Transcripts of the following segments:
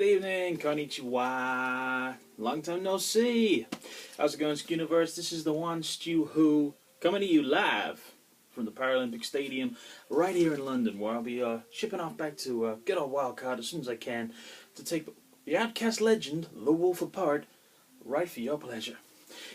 Good evening, konnichiwa. Long time no see. How's it going, Universe? This is the one Stu Who coming to you live from the Paralympic Stadium right here in London, where I'll be shipping off back to get our Wildcard as soon as I can to take the Outcast legend, The Wolf, apart, right for your pleasure.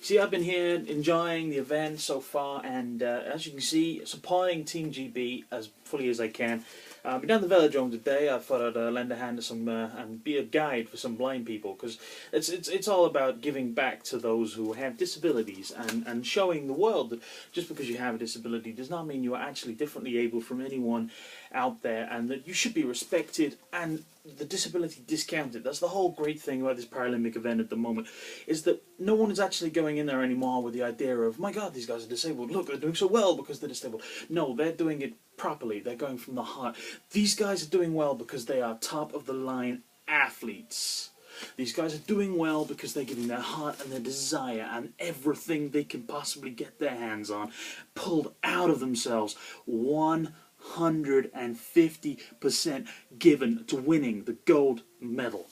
See, I've been here enjoying the event so far, and as you can see, supplying Team GB as fully as I can. I've been down the velodrome today. I thought I'd lend a hand to some and be a guide for some blind people, because it's all about giving back to those who have disabilities and showing the world that just because you have a disability does not mean you are actually differently able from anyone out there, and that you should be respected and the disability discounted. That's the whole great thing about this Paralympic event at the moment, is that no one is actually going in there anymore with the idea of, my God, these guys are disabled, look, they're doing so well because they're disabled. No, they're doing it properly. They're going from the heart. These guys are doing well because they are top of the line athletes. These guys are doing well because they're giving their heart and their desire and everything they can possibly get their hands on pulled out of themselves. 150% given to winning the gold medal.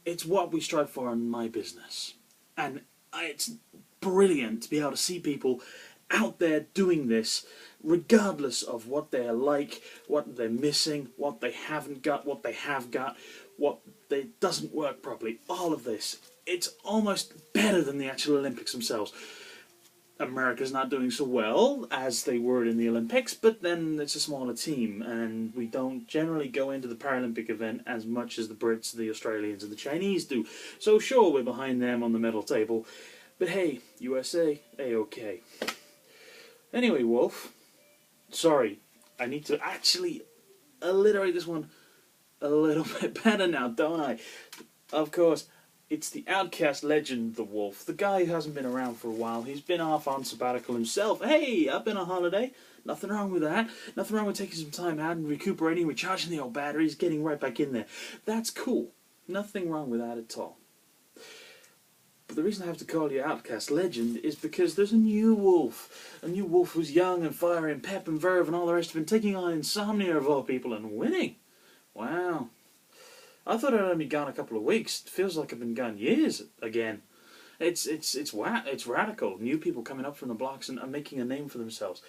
It's what we strive for in my business. And it's brilliant to be able to see people out there doing this, regardless of what they're like, what they're missing, what they haven't got, what they have got, what they doesn't work properly. All of this. It's almost better than the actual Olympics themselves. America's not doing so well as they were in the Olympics, but then it's a smaller team, and we don't generally go into the Paralympic event as much as the Brits, the Australians, and the Chinese do. So sure, we're behind them on the medal table, but hey, USA, A-OK. Anyway, Wolf, sorry, I need to actually alliterate this one a little bit better now, don't I? Of course, it's the Outcast legend, The Wolf. The guy who hasn't been around for a while. He's been off on sabbatical himself. Hey, I've been on holiday. Nothing wrong with that. Nothing wrong with taking some time out and recuperating, recharging the old batteries, getting right back in there. That's cool. Nothing wrong with that at all. But the reason I have to call you Outcast legend is because there's a new Wolf. A new Wolf who's young and fiery and pep and verve and all the rest of it, taking on Insomnia of all people and winning. Wow. I thought I'd only been gone a couple of weeks. It feels like I've been gone years again. It's radical. New people coming up from the blocks and making a name for themselves.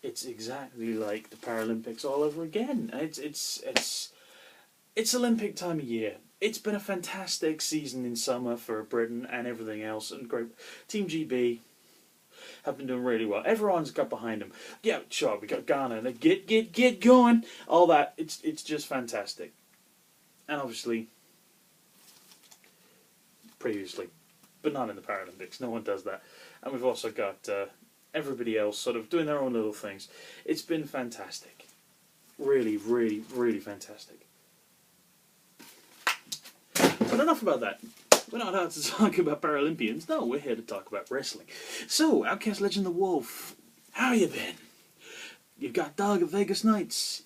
It's exactly like the Paralympics all over again. It's Olympic time of year. It's been a fantastic season in summer for Britain and everything else, and great. Team GB have been doing really well. Everyone's got behind them. Yeah, sure, we got Ghana. They get going. All that. It's just fantastic. And obviously, previously, but not in the Paralympics. No one does that. And we've also got everybody else sort of doing their own little things. It's been fantastic. Really, really, really fantastic. But enough about that. We're not out to talk about Paralympians. No, we're here to talk about wrestling. So, Outcast legend The Wolf, how you been? You've got Dog at Vegas Nights.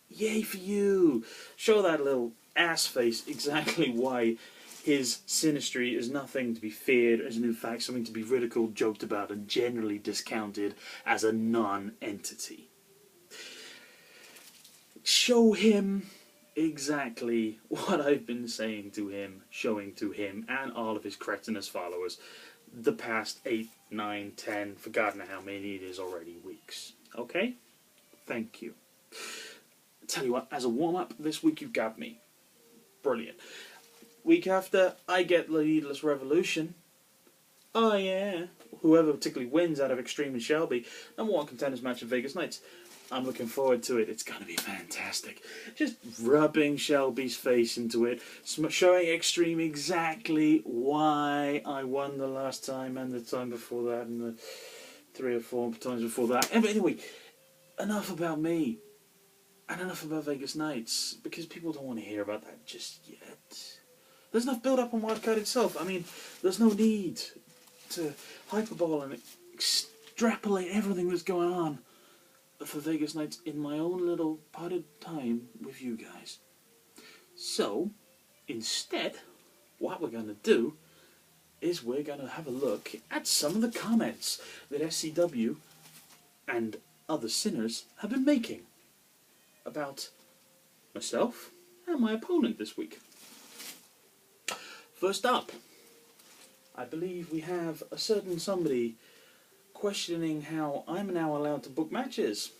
Yay for you. Show that little ass face exactly why his sinistry is nothing to be feared, and in fact something to be ridiculed, joked about, and generally discounted as a non-entity. Show him exactly what I've been saying to him, showing to him, and all of his cretinous followers the past 8, 9, 10, forgotten how many it is already, weeks. Okay? Thank you. Tell you what, as a warm-up, this week you've got me. Brilliant. Week after, I get the Needless Revolution. Oh yeah. Whoever particularly wins out of Extreme and Shelby, #1 contenders match at Vegas Nights. I'm looking forward to it. It's going to be fantastic. Just rubbing Shelby's face into it, showing Extreme exactly why I won the last time and the time before that and the 3 or 4 times before that. But anyway, enough about me. And enough about Vegas Nights, because people don't want to hear about that just yet. There's enough build-up on Wildcard itself. I mean, there's no need to hyperbole and extrapolate everything that's going on for Vegas Nights in my own little potted time with you guys. So, instead, what we're going to do is we're going to have a look at some of the comments that SCW and other sinners have been making about myself and my opponent this week. First up, I believe we have a certain somebody questioning how I'm now allowed to book matches.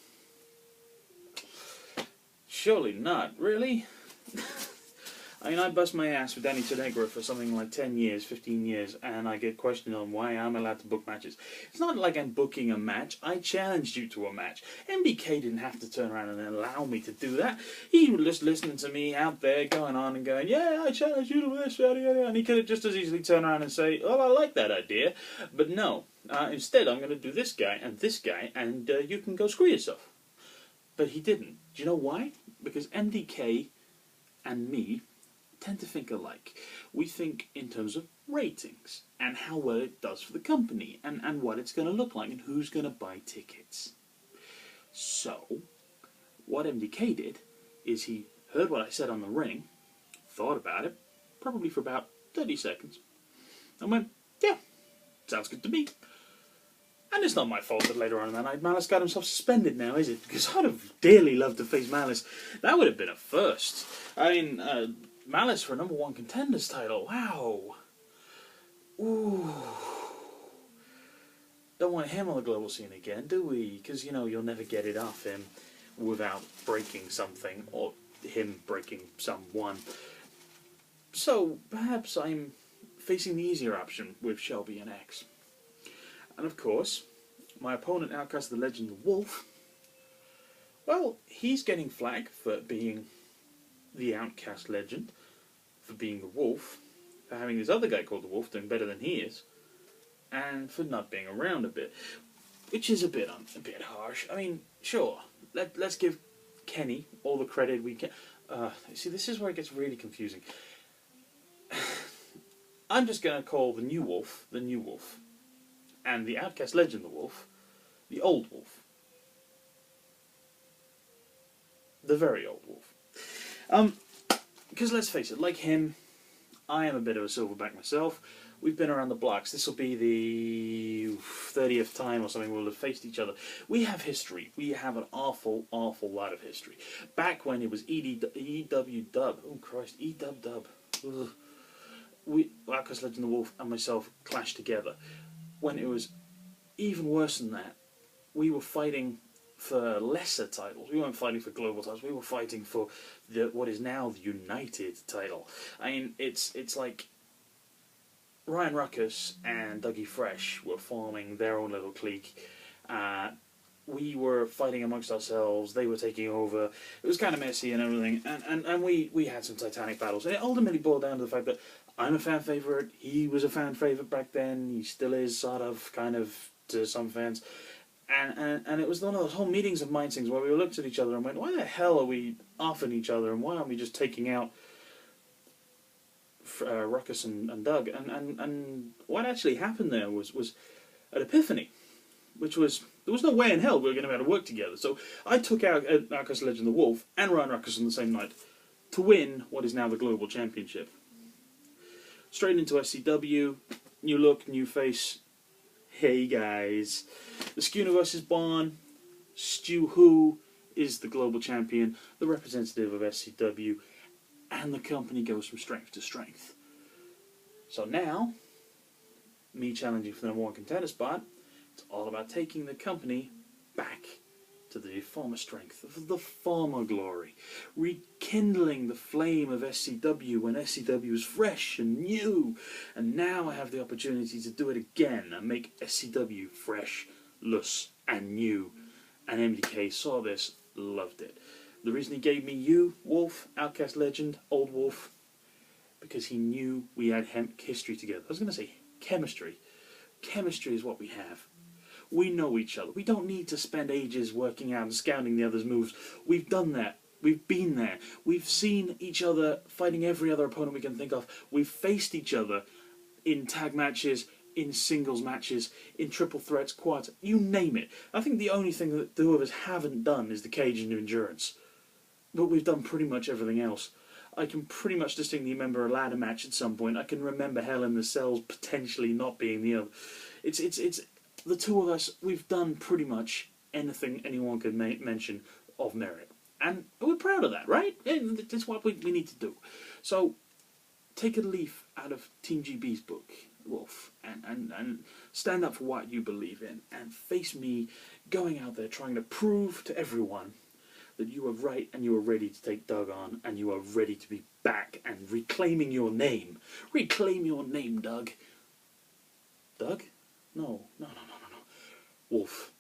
Surely not, really? I mean, I bust my ass with Danny Tenegro for something like 10 years, 15 years, and I get questioned on why I'm allowed to book matches. It's not like I'm booking a match. I challenged you to a match. MBK didn't have to turn around and allow me to do that. He was just listening to me out there going on and going, yeah, I challenge you to this, yada, yada. And he could have just as easily turned around and say, oh, I like that idea. But no. Instead, I'm going to do this guy, and you can go screw yourself. But he didn't. Do you know why? Because MDK and me tend to think alike. We think in terms of ratings and how well it does for the company and what it's going to look like and who's going to buy tickets. So, what MDK did is he heard what I said on the ring, thought about it, probably for about 30 seconds, and went, yeah, sounds good to me. And it's not my fault that later on in that night Malice got himself suspended now, is it? Because I'd have dearly loved to face Malice. That would have been a first. I mean, Malice for a #1 contenders title. Wow. Ooh. Don't want him on the global scene again, do we? Because, you know, you'll never get it off him without breaking something, or him breaking someone. So, perhaps I'm facing the easier option with Shelby and X. And of course, my opponent, Outcast, the Legend, the Wolf, well, he's getting flack for being the Outcast Legend, for being the Wolf, for having this other guy called the Wolf doing better than he is, and for not being around a bit, which is a bit harsh. I mean, sure, let's give Kenny all the credit we can. See, this is where it gets really confusing. I'm just going to call the New Wolf, and the Outcast Legend, the Wolf, the Old Wolf. The very old Wolf. Because let's face it, like him, I am a bit of a silverback myself. We've been around the blocks. This will be the 30th time or something we'll have faced each other. We have history. We have an awful, awful lot of history. Back when it was EW Dub. Oh, Christ, EW Dub. Outcast Legend, the Wolf, and myself clashed together. When it was even worse than that, we were fighting for lesser titles. We weren't fighting for global titles. We were fighting for what is now the United title. I mean, it's like Ryan Ruckus and Dougie Fresh were forming their own little clique. We were fighting amongst ourselves. They were taking over. It was kind of messy and everything. And we had some titanic battles. And it ultimately boiled down to the fact that I'm a fan favourite. He was a fan favourite back then. He still is, sort of, kind of, to some fans. And it was one of those whole meetings of mind things where we looked at each other and went, why the hell are we offing each other, and why aren't we just taking out Ruckus and Doug? And what actually happened there was an epiphany, which was, there was no way in hell we were going to be able to work together. So I took out Outcast Legend the Wolf and Ryan Ruckus on the same night to win what is now the Global Championship. Straight into SCW, new look, new face. Hey guys, the Skuniverse is born. Stu Hu is the global champion, the representative of SCW, and the company goes from strength to strength. So now, me challenging for the #1 contender spot, it's all about taking the company back to the former strength, the former glory, rekindling the flame of SCW when SCW was fresh and new, and now I have the opportunity to do it again and make SCW fresh, loose, and new. And MDK saw this, loved it. The reason he gave me you, Wolf, Outcast Legend, Old Wolf, because he knew we had history together. I was going to say chemistry. Chemistry is what we have. We know each other. We don't need to spend ages working out and scouting the other's moves. We've done that. We've been there. We've seen each other fighting every other opponent we can think of. We've faced each other in tag matches, in singles matches, in triple threats, quads, you name it. I think the only thing that the two of us haven't done is the cage and endurance. But we've done pretty much everything else. I can pretty much distinctly remember a ladder match at some point. I can remember Hell in the Cells potentially not being the other. It's the two of us, we've done pretty much anything anyone could mention of merit. And we're proud of that, right? That's what we need to do. So, take a leaf out of Team GB's book, Wolf, and stand up for what you believe in, and face me going out there trying to prove to everyone that you are right and you are ready to take Doug on, and you are ready to be back and reclaiming your name. Reclaim your name, Doug. Doug? No. Wolf.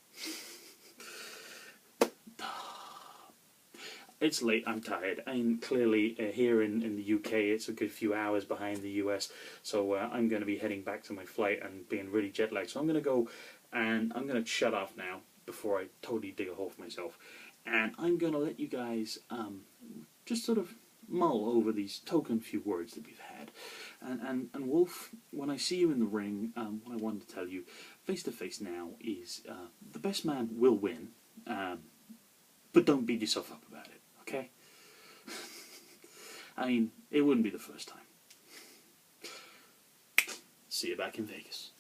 It's late, I'm tired. I'm clearly here in the UK, it's a good few hours behind the US, so I'm going to be heading back to my flight and being really jet lagged. So I'm going to go and I'm going to shut off now before I totally dig a hole for myself. And I'm going to let you guys just sort of mull over these token few words that we've had. And Wolf, when I see you in the ring, what I wanted to tell you, face to face now, is the best man will win, but don't beat yourself up about it. Okay? I mean, it wouldn't be the first time. See you back in Vegas.